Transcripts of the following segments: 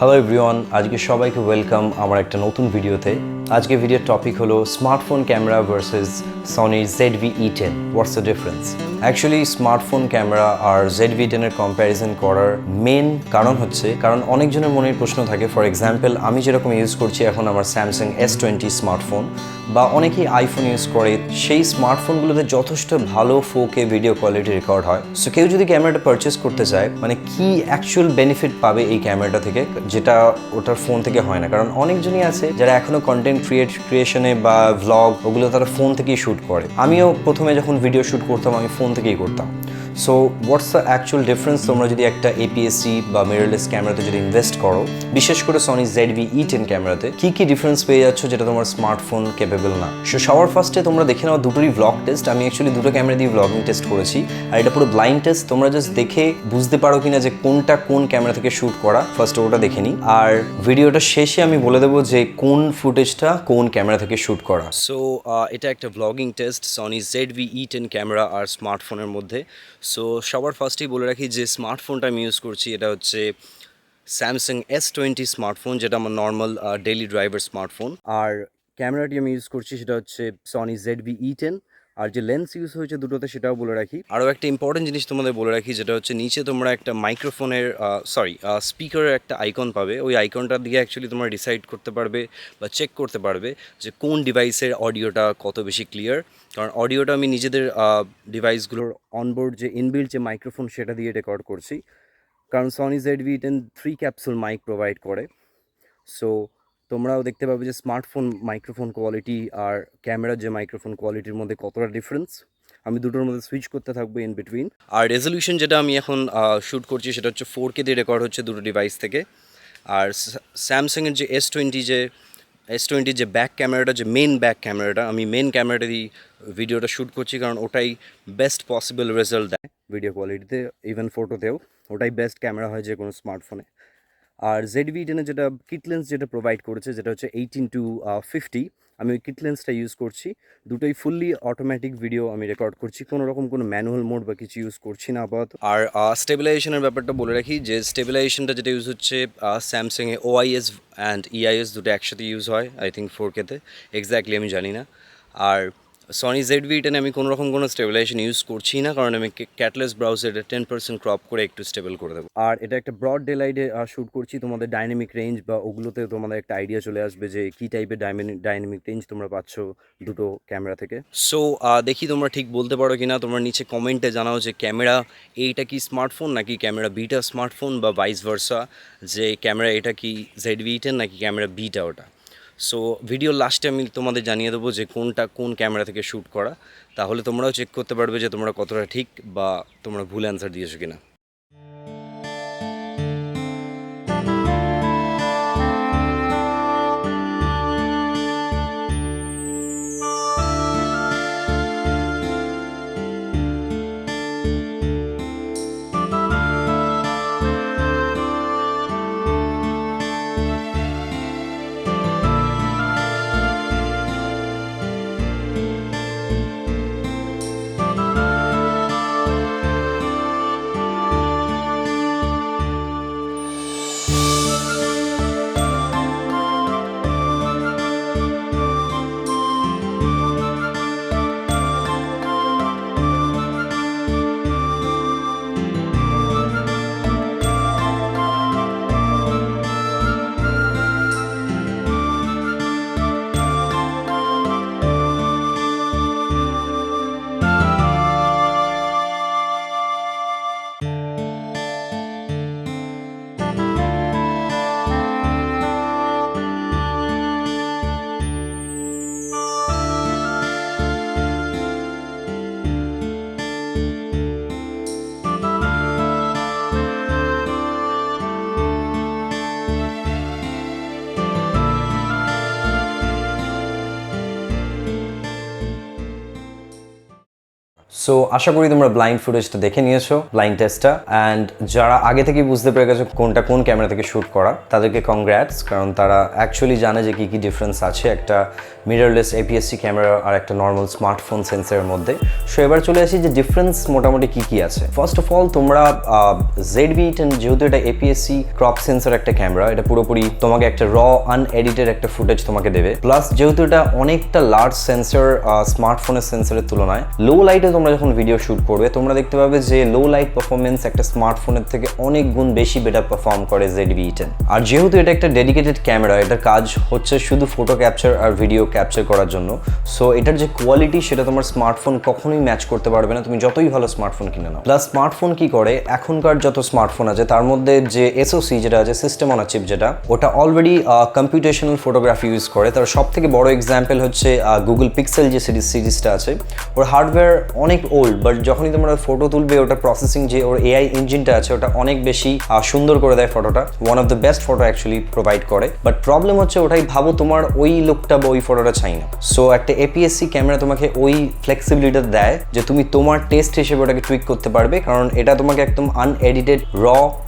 Hello everyone, আজকে সবাইকে welcome আমার একটা নতুন ভিডিওতে। আজকে ভিডিওর টপিক হলো smartphone camera versus Sony ZV-E10, what's the difference. Actually smartphone camera আর ZV-10 এর কম্প্যারিজন করার মেন কারণ হচ্ছে অনেকজনের মনের প্রশ্ন থাকে। ফর এক্সাম্পল, আমি যেরকম ইউজ করছি এখন আমার স্যামসাং S20 স্মার্টফোন, বা অনেকেই আইফোন ইউজ করে, সেই স্মার্টফোনগুলোতে যথেষ্ট ভালো 4K ভিডিও কোয়ালিটি রেকর্ড হয়। সো কেউ যদি ক্যামেরাটা পারচেস করতে চায়, মানে কি অ্যাকচুয়াল বেনিফিট পাবে এই ক্যামেরাটা থেকে, যেটা ওটার ফোন থেকে হয় না। কারণ অনেকজনই আছে যারা এখনো কন্টেন্ট ক্রিয়েশনে বা ভ্লগ ওগুলো তারা ফোন থেকেই শ্যুট করে। আমিও প্রথমে যখন ভিডিও শ্যুট করতাম আমি ফোন থেকেই করতাম। So what's the actual difference? তোমরা যদি একটা APS-C বা মিররলেস ক্যামেরাতে যদি ইনভেস্ট করো, বিশেষ করে সনি ZV-E10 ক্যামেরাতে, কি ডিফারেন্স পেয়ে যাচ্ছ যেটা তোমার স্মার্টফোন ক্যাপেবল না। সো সবার ফার্স্টে তোমরা দেখে নাও দুটোরই ভ্লগ টেস্ট। আমি অ্যাকচুয়ালি দুটো ক্যামেরা দিয়ে ভ্লগিং টেস্ট করেছি, আর এটা পুরো ব্লাইন্ড টেস্ট। তোমরা জাস্ট দেখে বুঝতে পারো কিনা যে কোনটা কোন ক্যামেরা থেকে শ্যুট করা, ফার্স্ট ওটা দেখে নিই। আর ভিডিওটা শেষে আমি বলে দেবো যে কোন ফুটেজটা কোন ক্যামেরা থেকে শ্যুট করা। সো এটা একটা vlogging test Sony ZV-E10 camera আর স্মার্টফোনের মধ্যে। সো সবার ফার্স্টেই বলে রাখি যে স্মার্টফোনটা আমি ইউজ করছি এটা হচ্ছে স্যামসাং S20 স্মার্টফোন, যেটা আমার নর্মাল ডেইলি ড্রাইভার স্মার্টফোন। আর ক্যামেরাটি আমি ইউজ করছি সেটা হচ্ছে সনি ZV-E10। আর যে লেন্স ইউজ হয়েছে দুটোতে সেটাও বলে রাখি। আরও একটা ইম্পর্টেন্ট জিনিস তোমাদের বলে রাখি, যেটা হচ্ছে নিচে তোমরা একটা মাইক্রোফোনের স্পিকারের একটা আইকন পাবে। ওই আইকনটার দিকে অ্যাকচুয়ালি তোমরা ডিসাইড করতে পারবে বা চেক করতে পারবে যে কোন ডিভাইসের অডিওটা কত বেশি ক্লিয়ার। কারণ অডিওটা আমি নিজেদের ডিভাইসগুলোর অনবোর্ড যে ইনবিল্ট যে মাইক্রোফোন সেটা দিয়ে রেকর্ড করছি। কারণ Sony ZV-E10 3 capsule mic provide করে। সো তোমরাও দেখতে পাবে যে স্মার্টফোন মাইক্রোফোন কোয়ালিটি আর ক্যামেরার যে মাইক্রোফোন কোয়ালিটির মধ্যে কতটা ডিফারেন্স। আমি দুটোর মধ্যে সুইচ করতে থাকবো ইন বিটুইন। আর রেজলিউশন যেটা আমি এখন শ্যুট করছি সেটা হচ্ছে 4K দিয়ে রেকর্ড হচ্ছে দুটো ডিভাইস থেকে। আর স্যামসাংয়ের যে S20 যে ব্যাক ক্যামেরাটা, যে মেন ব্যাক ক্যামেরাটা, আমি মেন ক্যামেরাটা দিয়ে ভিডিওটা শ্যুট করছি, কারণ ওটাই বেস্ট পসিবল রেজাল্ট দেয় ভিডিও কোয়ালিটিতে, ইভেন ফটোতেও ওটাই বেস্ট ক্যামেরা হয় যে কোনো স্মার্টফোনে। আর ZV-10 যেটা কিট লেন্স যেটা প্রোভাইড করেছে, যেটা হচ্ছে 18-50, আমি ওই কিট লেন্সটা ইউজ করছি। দুটোই ফুললি অটোমেটিক ভিডিও আমি রেকর্ড করছি, কোনো রকম কোনো ম্যানুয়াল মোড বা কিছু ইউজ করছি না আপাতত। আর স্টেবিলাইজেশনের ব্যাপারটা বলে রাখি যে স্টেবিলাইজেশনটা যেটা ইউজ হচ্ছে স্যামসাংয়ে OIS অ্যান্ড EIS দুটো একসাথে ইউজ হয়, আই থিঙ্ক 4K-তে, এক্স্যাক্টলি আমি জানি না। আর সনি ZV-E10 আমি কোনো রকম কোনো স্টেবিলাইজেশন ইউজ করছি না, কারণ আমি ক্যাটলেস ব্রাউজারে 10% ক্রপ করে একটু স্টেবল করে দেবো। আর এটা একটা ব্রড ডে লাইটে শ্যুট করছি। তোমাদের ডাইনামিক রেঞ্জ বা ওগুলোতে তোমাদের একটা আইডিয়া চলে আসবে যে কী টাইপের ডাইনামিক রেঞ্জ তোমরা পাচ্ছ দুটো ক্যামেরা থেকে। সো দেখি তোমরা ঠিক বলতে পারো কি না। তোমরা নিচে কমেন্টে জানাও যে ক্যামেরা এইটা কি স্মার্টফোন নাকি ক্যামেরা বিটা স্মার্টফোন, বা ভাইস ভার্সা, যে ক্যামেরা এটা কি ZV-E10 নাকি ক্যামেরা বিটা ওটা। সো ভিডিও লাস্টে আমি তোমাদের জানিয়ে দেবো যে কোনটা কোন ক্যামেরা থেকে শ্যুট করা, তাহলে তোমরাও চেক করতে পারবে যে তোমরা কতটা ঠিক বা তোমরা ভুল অ্যান্সার দিয়েছো কিনা। সো আশা করি তোমরা ব্লাইন্ড ফুটেজটা দেখে নিয়েছো, ব্লাইন্ড টেস্টটা, অ্যান্ড যারা আগে থেকে বুঝতে পেরে গেছো কোনটা কোন ক্যামেরা থেকে শ্যুট করা তাদেরকে কংগ্র্যাটস, কারণ তারা অ্যাকচুয়ালি জানে যে কী কী ডিফারেন্স আছে একটা মিররলেস APS-C ক্যামেরা আর একটা নর্মাল স্মার্টফোন সেন্সরের মধ্যে। সো এবার চলে আসি যে ডিফারেন্স মোটামুটি কী কী আছে। ফার্স্ট অফ অল তোমরা ZV-E10 যেহেতু এটা APS-C ক্রপ সেন্সর একটা ক্যামেরা, এটা পুরোপুরি তোমাকে একটা আনএডিটেড একটা ফুটেজ তোমাকে দেবে। প্লাস যেহেতু এটা অনেকটা লার্জ সেন্সর স্মার্টফোনের সেন্সরের তুলনায়, লো লাইটে তোমরা যখন ভিডিও শ্যুট করবে তোমরা দেখতে পাবে যে লো লাইট পারফরমেন্স একটা স্মার্টফোনের থেকে অনেক গুণ বেশি বেটার পারফর্ম করে ZV-E10। আর যেহেতু এটা একটা ডেডিকেটেড ক্যামেরা, এটার কাজ হচ্ছে শুধু ফটো ক্যাপচার আর ভিডিও ক্যাপচার করার জন্য। সো এটার যে কোয়ালিটি সেটা তোমার স্মার্টফোন কখনোই ম্যাচ করতে পারবে না, তুমি যতই ভালো স্মার্টফোন কিনে নাও। প্লাস স্মার্টফোন কি করে, এখনকার যত স্মার্টফোন আছে তার মধ্যে যে SoC যেটা আছে, সিস্টেম অন আ চিপ, যেটা ওটা অলরেডি কম্পিউটেশনাল ফটোগ্রাফি ইউজ করে। তার সব থেকে বড় এক্সাম্পল হচ্ছে গুগল পিক্সেল যে সিরিজটা আছে, ওর হার্ডওয়্যার অনেক ওল্ড, বাট যখনই তোমরা ফটো তুলবে ওটা প্রসেসিং যে ওর AI ইঞ্জিনটা আছে ওটা অনেক বেশি সুন্দর করে দেয় ফটোটা, one of the best photo actually provide করে। বাট প্রবলেম হচ্ছে ওটাই ভাবো তোমার ওই লুকটা বা ওই ফটোটা চাই না। সো একটা APS-C ক্যামেরা তোমাকে ওই ফ্লেক্সিবিলিটি দেয় যে তুমি তোমার টেস্ট হিসেবে ওটাকে টুইক করতে পারবে, কারণ এটা তোমাকে একদম আনএডিটেড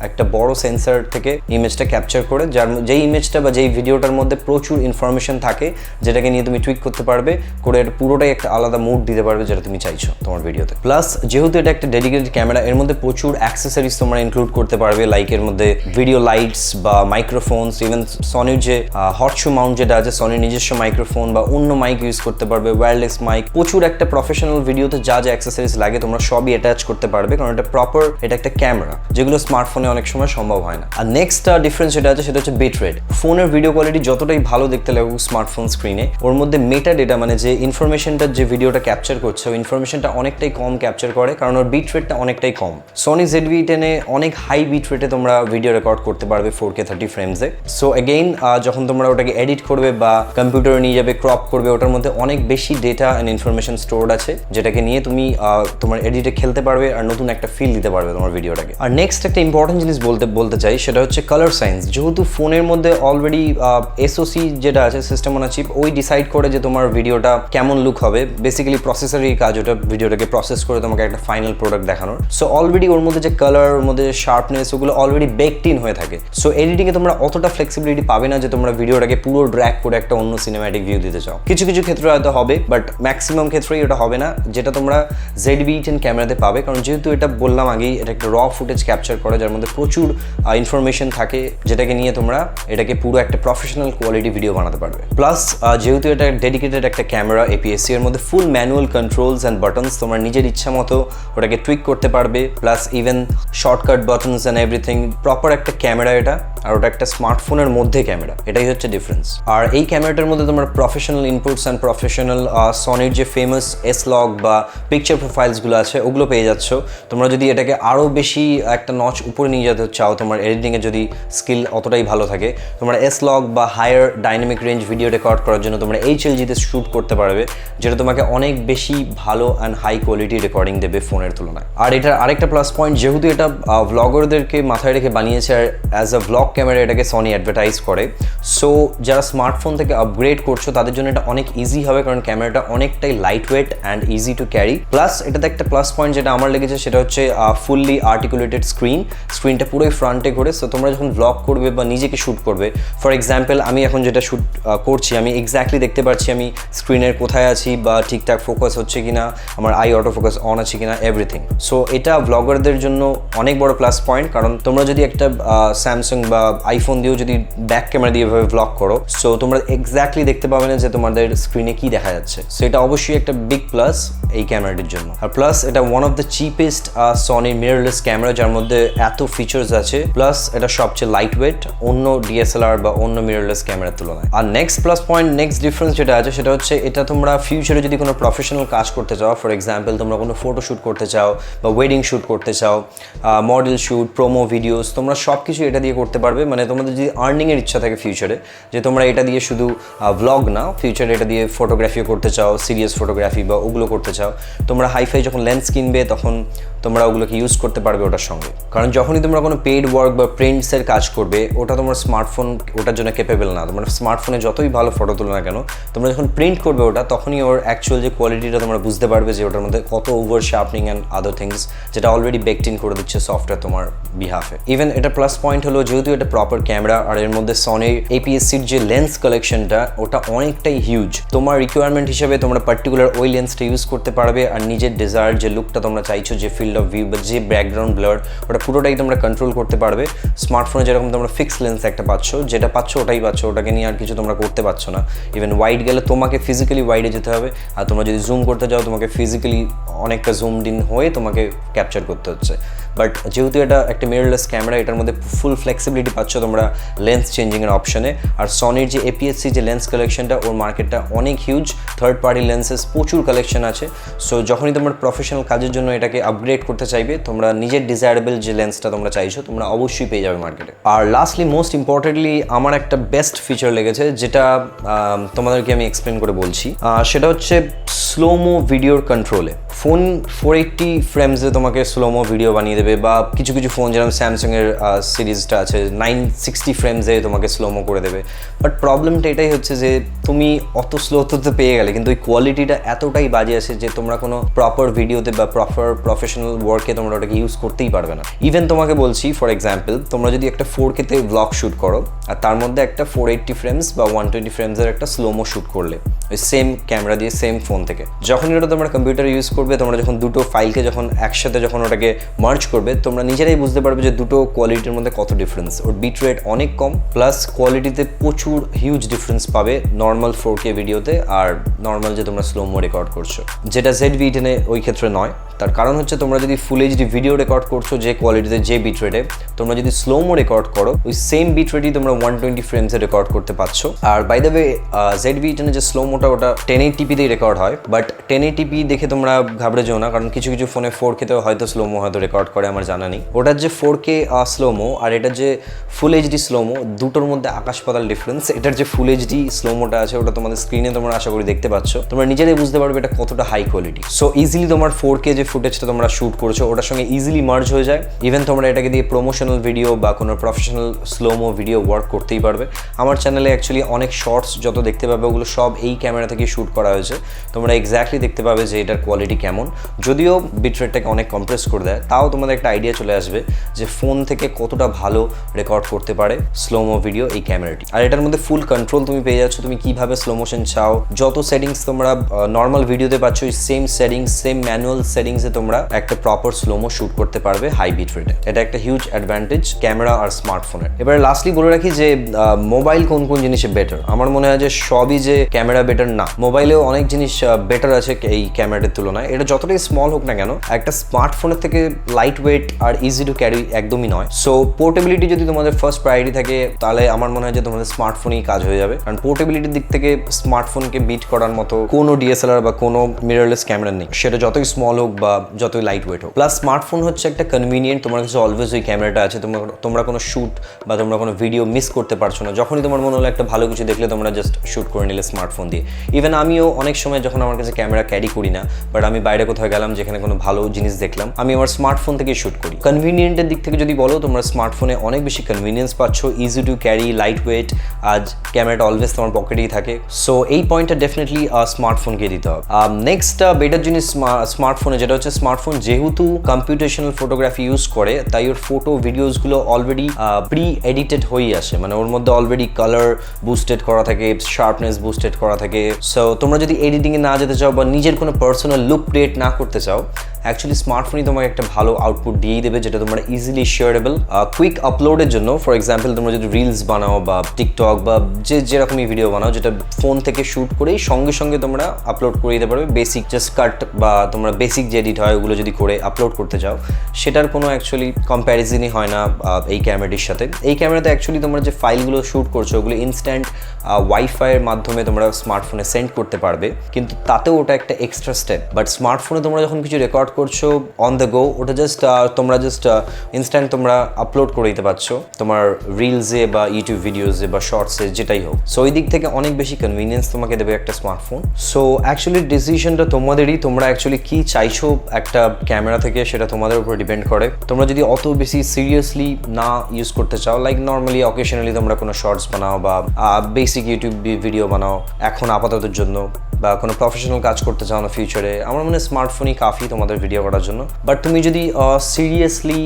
একটা বড় সেন্সর থেকে ইমেজটা ক্যাপচার করে, যেই ইমেজটা বা যেই ভিডিওটার মধ্যে প্রচুর ইনফরমেশন থাকে যেটাকে নিয়ে তুমি টুইক করতে পারবে, করে পুরোটাই একটা আলাদা মুড দিতে পারবে যেটা তুমি চাইছো তোমার ভিডিওতে। প্লাস যেহেতু এটা একটা ডেডিকেটেড ক্যামেরা, এর মধ্যে প্রচুর অ্যাক্সেসরিজ তোমরা ইনক্লুড করতে পারবে, লাইক এর মধ্যে ভিডিও লাইটস বা মাইক্রোফোনস, ইভেন সনির যে হট শু মাউন্ট যেটা আছে, সনির নিজস্ব মাইক্রোফোন বা অন্য মাইক ইউজ করতে পারবে, ওয়্যারলেস মাইক, প্রচুর একটা প্রফেশনাল ভিডিওতে যা যা অ্যাক্সেসরিজ লাগে তোমরা সবই অ্যাটাচ করতে পারবে, কারণ এটা প্রপার, এটা একটা ক্যামেরা, যেগুলো স্মার্টফোনে অনেক সময় সম্ভব হয় না। আর নেক্সট ডিফারেন্স যেটা আছে সেটা হচ্ছে বিট রেট। ফোনের ভিডিও কোয়ালিটি যতটাই ভালো দেখতে লাগুক স্মার্টফোন স্ক্রিনে, ওর মধ্যে মেটা ডেটা মানে যে ইনফরমেশনটা যে ভিডিওটা ক্যাপচার করছে ওই ইনফরমেশনটা অনেকটাই কম ক্যাপচার করে, কারণ ওর বিট রেটটা অনেকটাই কম। সনি ZV-E10 অনেক হাই বিট রেটে তোমরা ভিডিও রেকর্ড করতে পারবে 4K 30 ফ্রেমসে। সো এগেইন যখন তোমরা ওটাকে এডিট করবে বা কম্পিউটারে নিয়ে যাবে, ক্রপ করবে, ওটার মধ্যে অনেক বেশি ডেটা অ্যান্ড ইনফরমেশন স্টোরড আছে, যেটাকে নিয়ে তুমি তোমার এডিটে খেলতে পারবে আর নতুন একটা ফিল দিতে পারবে তোমার ভিডিওটাকে। আর নেক্সট একটা ইম্পর্টেন্ট জিনিস বলতে চাই, সেটা হচ্ছে কালার সায়েন্স। যেহেতু ফোনের মধ্যে অলরেডি SoC যেটা আছে, সিস্টেম অন আ চিপ, ওই ডিসাইড করে যে তোমার ভিডিওটা কেমন লুক হবে। বেসিক্যালি প্রসেসরেরই কাজ ওটা, ভিডিওটাকে প্রসেস করে তোমাকে একটা ফাইনাল প্রোডাক্ট দেখানোর। সো অলরেডি ওর মধ্যে যে কালার, ওর মধ্যে শার্পনেস, ওগুলো অলরেডি বেকড ইন হয়ে থাকে। সো এডিটিংয়ে তোমরা অতটা ফ্লেক্সিবিলিটি পাবে না যে তোমরা ভিডিওটাকে পুরো ড্র্যাগ করে একটা অন্য সিনেম্যাটিক ভিউ দিতে চাও। কিছু কিছু ক্ষেত্রে হয়তো হবে, বাট ম্যাক্সিমাম ক্ষেত্রেই ওটা হবে না যেটা তোমরা ZV-E10 ক্যামেরাতে পাবে, কারণ যেহেতু এটা বললাম আগেই, এটা একটা ফুটেজ ক্যাপচার করে যার মধ্যে প্রচুর ইনফরমেশন থাকে, যেটাকে নিয়ে তোমরা এটাকে পুরো একটা প্রফেশনাল কোয়ালিটি ভিডিও বানাতে পারবে। প্লাস যেহেতু এটা ডেডিকেটেড একটা ক্যামেরা APS-C, এর মধ্যে ফুল ম্যানুয়াল কন্ট্রোলস অ্যান্ড বাটনস, তোমরা নিজের ইচ্ছা মতো ওটাকে টুইক করতে পারবে। Plus even shortcut buttons and everything, proper একটা ক্যামেরা এটা, আর ওটা একটা স্মার্টফোনের মধ্যে ক্যামেরা, এটাই হচ্ছে ডিফারেন্স। আর এই ক্যামেরাটার মধ্যে তোমরা প্রফেশনাল ইনপুটস অ্যান্ড প্রফেশনাল সনির যে ফেমাস S-Log বা পিকচার প্রোফাইলসগুলো আছে ওগুলো পেয়ে যাচ্ছ। তোমরা যদি এটাকে আরও বেশি একটা নচ উপরে নিয়ে যেতে চাও, তোমার এডিটিংয়ে যদি স্কিল অতটাই ভালো থাকে, তোমরা S-Log বা higher dynamic range video record করার জন্য তোমরা HLG-তে শ্যুট করতে পারবে, যেটা তোমাকে অনেক বেশি ভালো অ্যান্ড হাই কোয়ালিটি রেকর্ডিং দেবে ফোনের তুলনায়। আর এটার আরেকটা প্লাস পয়েন্ট, যেহেতু এটা ভ্লগারদেরকে মাথায় রেখে বানিয়েছে আর অ্যাজ আ ভ্লগ ক্যামেরা এটাকে সনি অ্যাডভার্টাইজ করে, সো যারা স্মার্টফোন থেকে আপগ্রেড করছো তাদের জন্য এটা অনেক ইজি হবে, কারণ ক্যামেরাটা অনেকটাই light weight and easy to carry. Plus এটাতে একটা প্লাস পয়েন্ট যেটা আমার লেগেছে সেটা হচ্ছে ফুললি আর্টিকুলেটেড স্ক্রিনটা পুরোই ফ্রন্টে করে। সো তোমরা যখন ভ্লগ করবে বা নিজেকে শ্যুট করবে, ফর এক্সাম্পল আমি এখন যেটা শ্যুট করছি, আমি এক্স্যাক্টলি দেখতে পাচ্ছি আমি স্ক্রিনের কোথায় আছি বা ঠিকঠাক ফোকাস হচ্ছে কিনা, আমার আই অটো ফোকাস অন আছে কিনা, এভরিথিং। সো এটা ব্লগারদের জন্য অনেক বড় প্লাস পয়েন্ট, কারণ তোমরা যদি একটা স্যামসাং বা আইফোন দিয়েও যদি ব্যাক ক্যামেরা দিয়ে এভাবে ভ্লগ করো, সো তোমরা এক্স্যাক্টলি দেখতে পাবে না যে তোমাদের স্ক্রিনে কি দেখা যাচ্ছে। সো এটা অবশ্যই একটা বিগ প্লাস এই ক্যামেরাটির জন্য। আর প্লাস এটা one of the cheapest Sony mirrorless camera, যার মধ্যে এত ফিচার্স আছে। প্লাস এটা সবচেয়ে লাইট ওয়েট অন্য DSLR বা অন্য মিররলেস ক্যামেরার তুলনায়। আর next plus point, next difference যেটা আছে সেটা হচ্ছে এটা তোমরা ফিউচারে যদি কোনো প্রফেশনাল কাজ করতে চাও, ফর এক্সাম্পল তোমরা কোনো ফটো শ্যুট করতে চাও বা ওয়েডিং শ্যুট করতে চাও, মডেল শ্যুট, প্রোমো ভিডিওস, তোমরা সব কিছু এটা দিয়ে করতে পারবে। মানে তোমাদের যদি আর্নিংয়ের ইচ্ছা থাকে ফিউচারে, যে তোমরা এটা দিয়ে শুধু ভ্লগ না, ফিউচারে এটা দিয়ে ফটোগ্রাফিও করতে চাও, সিরিয়াস ফটোগ্রাফি বা ওগুলো করতে চাও, তোমরা হাইফাই যখন লেন্স কিনবে তখন তোমরা ওগুলোকে ইউজ করতে পারবে ওটার সঙ্গে। কারণ যখনই তোমরা কোনো পেইড ওয়ার্ক বা প্রিন্টসের কাজ করবে, ওটা তোমার স্মার্টফোন ওটার জন্য ক্যাপেবল না। তোমার স্মার্টফোনে যতই ভালো ফটো তোলো না কেন, তোমরা যখন প্রিন্ট করবে ওটা, তখনই ওর অ্যাকচুয়াল যে কোয়ালিটিটা তোমরা বুঝতে পারবে যে ওটার মধ্যে কত over sharpening and other things, যেটা অলরেডি বেকড ইন করে দিচ্ছে সফটওয়্যার তোমার বিহাফে। ইভেন এটা প্লাস পয়েন্ট হলো যেহেতু এটা প্রপার ক্যামেরা, আর এর মধ্যে সনির APS-Cর যে লেন্স কালেকশনটা ওটা অনেকটাই হিউজ। তোমার রিকোয়ারমেন্ট হিসেবে তোমরা পার্টিকুলার ওই লেন্সটা ইউজ করতে পারবে, আর নিজের ডিজায়ার যে লুকটা তোমরা চাইছো, যে ফিল্ড অফ ভিউ বা যে ব্যাকগ্রাউন্ড ব্লার, ওটা পুরোটাই তোমরা কন্ট্রোল করতে পারবে। স্মার্টফোনে যেরকম তোমরা ফিক্স লেন্স একটা পাচ্ছ, যেটা পাচ্ছ ওটাই পাচ্ছ, ওটাকে নিয়ে আর কিছু তোমরা করতে পারছো না। ইভেন ওয়াইড গেলে তোমাকে ফিজিক্যালি ওয়াইডে যেতে হবে, আর তোমরা যদি জুম করতে যাও তোমাকে ফিজিক্যালি অনেকটা জুমড ইন হয়ে তোমাকে ক্যাপচার করতে হচ্ছে। বাট যেহেতু এটা একটা মিররলেস ক্যামেরা, এটার মধ্যে ফুল ফ্লেক্সিবিলিটি পাচ্ছ তোমরা লেন্স চেঞ্জিংয়ের অপশনে। আর সনির যে APS-C যে লেন্স কালেকশনটা, ওর মার্কেটটা অনেক হিউজ, থার্ড পার্টি লেন্সেস প্রচুর কালেকশন আছে। সো যখনই তোমরা প্রফেশনাল কাজের জন্য এটাকে আপগ্রেড করতে চাইবে, তোমরা নিজের ডিজায়ারেবল যে লেন্সটা তোমরা চাইছো তোমরা অবশ্যই পেয়ে যাবে মার্কেটে। আর লাস্টলি মোস্ট ইম্পর্টেন্টলি আমার একটা বেস্ট ফিচার লেগেছে, যেটা তোমাদেরকে আমি এক্সপ্লেন করে বলছি। সেটা হচ্ছে স্লোমো ভিডিওর কন্ট্রোলে। ফোন 480 ফ্রেমসে তোমাকে স্লোমো ভিডিও বানিয়ে দেবে, বা কিছু কিছু ফোন যেরকম স্যামসাংয়ের সিরিজটা আছে 960 ফ্রেমসে তোমাকে স্লোমো করে দেবে। বাট প্রবলেমটা এটাই হচ্ছে যে তুমি অত স্লোতে পেয়ে গেলে, কিন্তু ওই কোয়ালিটিটা এতটাই বাজে আছে যে তোমরা কোনো প্রপার ভিডিওতে বা প্রপার প্রফেশনাল ওয়ার্কে তোমরা ওটাকে ইউজ করতেই পারবে না। ইভেন তোমাকে বলছি ফর এক্সাম্পল, তোমরা যদি একটা 4K-তে ব্লগ শ্যুট করো, আর তার মধ্যে একটা 480 ফ্রেমস বা 120 ফ্রেমসের একটা স্লোমো শ্যুট করলে ওই সেম ক্যামেরা দিয়ে সেম ফোন থেকে, যখন এটা তোমরা কম্পিউটার ইউজ করবে, তোমরা যখন দুটো ফাইলকে যখন একসাথে যখন ওটাকে মার্জ করবে, তোমরা নিজেরাই বুঝতে পারবে যে দুটো কোয়ালিটির মধ্যে কত ডিফারেন্স। ওর বিট রেট অনেক কম, প্লাস কোয়ালিটিতে প্রচুর হিউজ ডিফারেন্স পাবে নর্মাল 4K ভিডিওতে আর নর্মাল যে তোমরা স্লোমো রেকর্ড করছো, যেটা ZV-E10 ওই ক্ষেত্রে নয়। তার কারণ হচ্ছে তোমরা যদি ফুল HD ভিডিও রেকর্ড করছো যে কোয়ালিটিতে, যে বিট রেটে, তোমরা যদি স্লোমো রেকর্ড করো ওই সেম বিট রেটই তোমরা 120 ফ্রেমসে রেকর্ড করতে পারছো। আর বাই দ্য ওয়ে ZV-E10 যে স্লোমোটা ওটা 1080p-তেই রেকর্ড হয়, বাট 1080p দেখে তোমরা ঘাবড়ে যেও না, কারণ কিছু কিছু ফোনে 4K-তেও হয়তো স্লোমো হয়তো রেকর্ড করে, আমার জানা নেই। ওটার যে 4K স্লোমো আর এটার যে ফুল HD স্লোমো, দুটোর মধ্যে আকাশ পাতাল ডিফারেন্স। এটার যে ফুল HD স্লোমোটা আছে ওটা তোমাদের স্ক্রিনে তোমরা আশা করি দেখতে পাচ্ছ, তোমরা নিজেরাই বুঝতে পারবে এটা কতটা হাই কোয়ালিটি। সো ইজিলি তোমার 4K যে ফুটেজটা তোমরা শ্যুট করছো ওটার সঙ্গে ইজিলি মার্জ হয়ে যায়। ইভেন তোমরা এটাকে দিয়ে প্রমোশনাল ভিডিও বা কোনো প্রফেশনাল স্লোমো ভিডিও ওয়ার্ক করতেই পারবে। আমার চ্যানেলে অ্যাকচুয়ালি অনেক শর্টস যত দেখতে পাবে ওগুলো সব এই ক্যামেরা থেকে শ্যুট করা হয়েছে, তোমরা এক্স্যাক্টলি দেখতে পাবে যে এটার কোয়ালিটি কেমন। যদিও বিট রেটটাকে অনেক কম্প্রেস করে দেয়, তাও তোমাদের একটা আইডিয়া চলে আসবে যে ফোন থেকে কতটা ভালো রেকর্ড করতে পারে স্লোমো ভিডিও এই ক্যামেরাটি। আর এটার মধ্যে ফুল কন্ট্রোল তুমি পেয়ে যাচ্ছ, তুমি কিভাবে স্লো মোশন চাও, যত সেটিংস তোমরা নর্মাল ভিডিওতে পাচ্ছ ওই সেম সেটিংস, সেম ম্যানুয়াল সেটিংসে তোমরা একটা প্রপার স্লোমো শ্যুট করতে পারবে হাই বিট রেটে। এটা একটা হিউজ অ্যাডভান্টেজ ক্যামেরা আর স্মার্টফোনের। এবার লাস্টলি বলে রাখি যে মোবাইল কোন কোন জিনিসে বেটার। আমার মনে হয় যে সবই যে ক্যামেরা বেটার না, মোবাইলেও অনেক জিনিস বেটার আছে এই ক্যামেরাটার তুলনায়। এটা যতটাই স্মল হোক না কেন, একটা স্মার্টফোনের থেকে লাইট ওয়েট আর ইজি টু ক্যারি একদমই নয়। সো পোর্টেবিলিটি যদি তোমাদের ফার্স্ট প্রায়োরিটি থাকে, তাহলে আমার মনে হয় যে তোমাদের স্মার্টফোনেই কাজ হয়ে যাবে, কারণ পোর্টেবিলিটির দিক থেকে স্মার্টফোনকে বিট করার মতো কোনো DSLR বা কোনো মিররলেস ক্যামেরা নেই, সেটা যতই স্মল হোক বা যতই লাইট ওয়েট হোক। প্লাস স্মার্টফোন হচ্ছে একটা কনভিনিয়েন্ট, তোমার কাছে অলওয়েজ ওই ক্যামেরাটা আছে, তোমরা কোনো শ্যুট বা তোমরা কোনো ভিডিও মিস করতে পারছো না। যখনই তোমার মনে হলো একটা ভালো কিছু দেখলে তোমরা জাস্ট শ্যুট করে নিলে স্মার্টফোন দিয়ে। ইভেন আমিও অনেক সময় যখন আমার কাছে ক্যামেরা ক্যারি করি না, বাট আমি বাইরে কোথাও গেলাম যেখানে কোনো ভালো জিনিস দেখলাম, আমি আমার স্মার্টফোন থেকে শ্যুট করি। কনভিনিয়েন্টের দিক থেকে যদি বলো, তোমরা স্মার্টফোনে অনেক বেশি কনভিনিয়েন্স পাচ্ছ, easy to carry, light weight, আজ ক্যামেরাটা অলওয়েজ তোমার পকেটেই থাকে। সো এই পয়েন্টটা ডেফিনেটলি স্মার্টফোনকে দিতে হবে। নেক্সট বেটার জিনিস স্মার্টফোনে যেটা হচ্ছে, স্মার্টফোন যেহেতু কম্পিউটেশনাল ফটোগ্রাফি ইউজ করে, তাই ওর ফটো ভিডিওসগুলো অলরেডি প্রি এডিটেড হয়েই আসে, মানে ওর মধ্যে অলরেডি কালার বুস্টেড করা থাকে, শার্পনেস বুস্টেড করা থাকে। সো তোমরা যদি এডিটিংয়ে না যেতে চাও বা নিজের কোনো পার্সোনাল লুক ক্রিয়েট না করতে চাও, অ্যাকচুয়ালি স্মার্টফোনই তোমাকে একটা ভালো আউটপুট দিয়েই দেবে, যেটা তোমরা ইজিলি শেয়ারেবল। কুইক আপলোডের জন্য ফর এক্সাম্পল তোমরা যদি রিলস বানাও বা টিকটক বা যেরকমই ভিডিও বানাও, যেটা ফোন থেকে শ্যুট করেই সঙ্গে সঙ্গে তোমরা আপলোড করে দিতে পারবে। বেসিক জাস্ট কাট বা তোমরা বেসিক যে এডিট হয় ওগুলো যদি করে আপলোড করতে চাও, সেটার কোনো অ্যাকচুয়ালি কম্প্যারিজনই হয় না এই ক্যামেরাটির সাথে। এই ক্যামেরাতে অ্যাকচুয়ালি তোমরা যে ফাইলগুলো শ্যুট করছো ওগুলো ইনস্ট্যান্ট ওয়াইফাইয়ের মাধ্যমে তোমরা স্মার্টফোনে সেন্ড করতে পারবে, কিন্তু তাতেও ওটা একটা এক্সট্রা স্টেপ। বাট স্মার্টফোনে তোমরা যখন কিছু রেকর্ড করছো অন দ্য গো, ওটা জাস্ট তোমরা জাস্ট ইনস্ট্যান্ট তোমরা আপলোড করে দিতে পারছো তোমার রিলসে বা ইউটিউব ভিডিওসে বা শর্টসে, যেটাই হোক। সো ওই দিক থেকে অনেক বেশি কনভিনিয়েন্স তোমাকে দেবে একটা স্মার্টফোন। সো অ্যাকচুয়ালি ডিসিশনটা তোমাদেরই, তোমরা অ্যাকচুয়ালি কি চাইছো একটা ক্যামেরা থেকে সেটা তোমাদের উপর ডিপেন্ড করে। তোমরা যদি অত বেশি সিরিয়াসলি না ইউজ করতে চাও, লাইক নর্মালি অকেশনালি তোমরা কোনো শর্টস বানাও বা বেসিক ইউটিউব ভিডিও বানাও এখন আপাততের জন্য, বা কোনো প্রফেশনাল কাজ করতে চাও না ফিউচারে, আমার মনে হয় স্মার্টফোনই কাফি তোমাদের ভিডিও করার জন্য। বাট তুমি যদি সিরিয়াসলি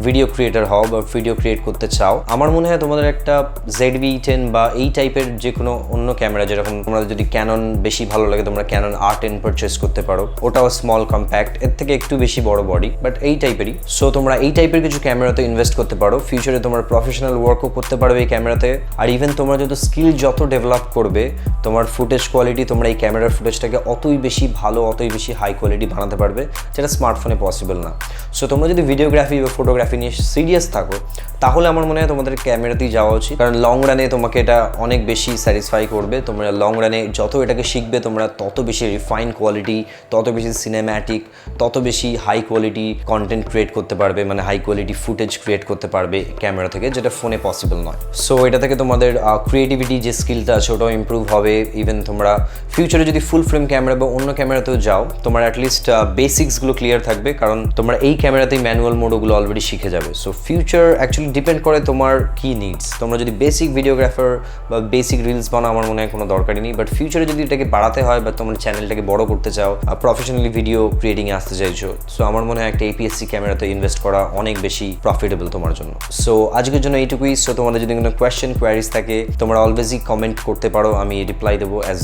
ভিডিও ক্রিয়েটার হও বা ভিডিও ক্রিয়েট করতে চাও, আমার মনে হয় তোমাদের একটা ZV-E10 বা এই টাইপের যে কোনো অন্য ক্যামেরা, যেরকম তোমরা যদি ক্যানন বেশি ভালো লাগে তোমরা ক্যানন R10 পারচেস করতে পারো, ওটাও স্মল কম্প্যাক্ট, এর থেকে একটু বেশি বড় বডি বাট এই টাইপেরই। সো তোমরা এই টাইপের কিছু ক্যামেরাতে ইনভেস্ট করতে পারো, ফিউচারে তোমার প্রফেশনাল ওয়ার্কও করতে পারবে এই ক্যামেরাতে। আর ইভেন তোমরা যত স্কিল যত ডেভেলপ করবে, তোমার ফুটেজ কোয়ালিটি, তোমরা এই ক্যামেরার ফুটেজটাকে অতই বেশি ভালো, অতই বেশি হাই কোয়ালিটি বানাতে পারবে, যেটা স্মার্টফোনে পসিবল না। সো তোমরা যদি ভিডিওগ্রাফি বা ফটোগ্রাফি নিয়ে সিরিয়াস থাকো, তাহলে আমার মনে হয় তোমাদের ক্যামেরাতেই যাওয়া উচিত, কারণ লং রানে তোমাকে এটা অনেক বেশি স্যাটিসফাই করবে। তোমরা লং রানে যত এটাকে শিখবে, তোমরা তত বেশি রিফাইন কোয়ালিটি, তত বেশি সিনেম্যাটিক, তত বেশি হাই কোয়ালিটি কন্টেন্ট ক্রিয়েট করতে পারবে, মানে হাই কোয়ালিটি ফুটেজ ক্রিয়েট করতে পারবে ক্যামেরা থেকে, যেটা ফোনে পসিবল নয়। সো এটা থেকে তোমাদের ক্রিয়েটিভিটি যে স্কিলটা আছে ওটাও ইম্প্রুভ হবে। ইভেন তোমরা ফিউচারে যদি ফুল ফ্রেম ক্যামেরা বা অন্য ক্যামেরাতেও যাও, তোমার অ্যাটলিস্ট বেসিক্সগুলো ক্লিয়ার থাকবে, কারণ তোমরা এই ক্যামেরাতেই ম্যানুয়াল মোডগুলো অলরেডি শিখে যাবে। সো ফিউচার অ্যাকচুয়ালি ডিপেন্ড করে তোমার কি নিডস। তোমরা যদি বেসিক ভিডিওগ্রাফার বা বেসিক রিলস বানাও, আমার মনে হয় কোনো দরকারই নেই। বাট ফিউচারে যদি এটাকে বাড়াতে হয় বা তোমার চ্যানেলটাকে বড় করতে চাও, প্রফেশনালি ভিডিও ক্রিয়েটিংয়ে আসতে চাইছো, সো আমার মনে হয় একটা APS-C ক্যামেরাতে ইনভেস্ট করা অনেক বেশি প্রফিটেবল তোমার জন্য। সো আজকের জন্য এইটুকুই। সো তোমাদের যদি কোনো কোয়েশ্চেন কোয়ারিজ থাকে, তোমরা অলওয়েজই কমেন্ট করতে পারো, আমি রিপ্লাই দেবো। অ্যাজ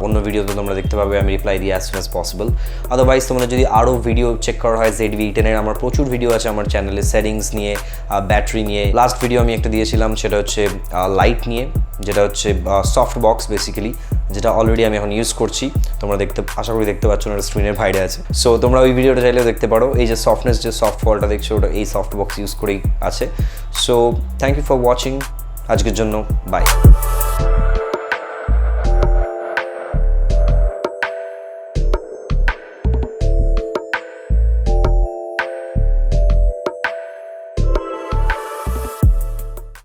অন্য ভিডিওতে তোমরা দেখতে পাবে আমি রিপ্লাই দিই as soon as possible. Otherwise তোমরা যদি আরও ভিডিও চেক করা হয় ZV-E10 এর, আমার প্রচুর ভিডিও আছে আমার চ্যানেলে, সেটিংস নিয়ে, ব্যাটারি নিয়ে। লাস্ট ভিডিও আমি একটা দিয়েছিলাম, সেটা হচ্ছে লাইট নিয়ে, যেটা হচ্ছে সফট বক্স বেসিক্যালি, যেটা অলরেডি আমি এখন ইউজ করছি। তোমরা আশা করি দেখতে পাচ্ছ না, স্ক্রিনের বাইরে আছে। সো তোমরা ওই ভিডিওটা চাইলেও দেখতে পারো। এই যে সফটনেস, যে সফট ফলটা দেখছো, ওটা এই সফট বক্স ইউজ করেই আছে। So thank you for watching. আজকের জন্য বাই।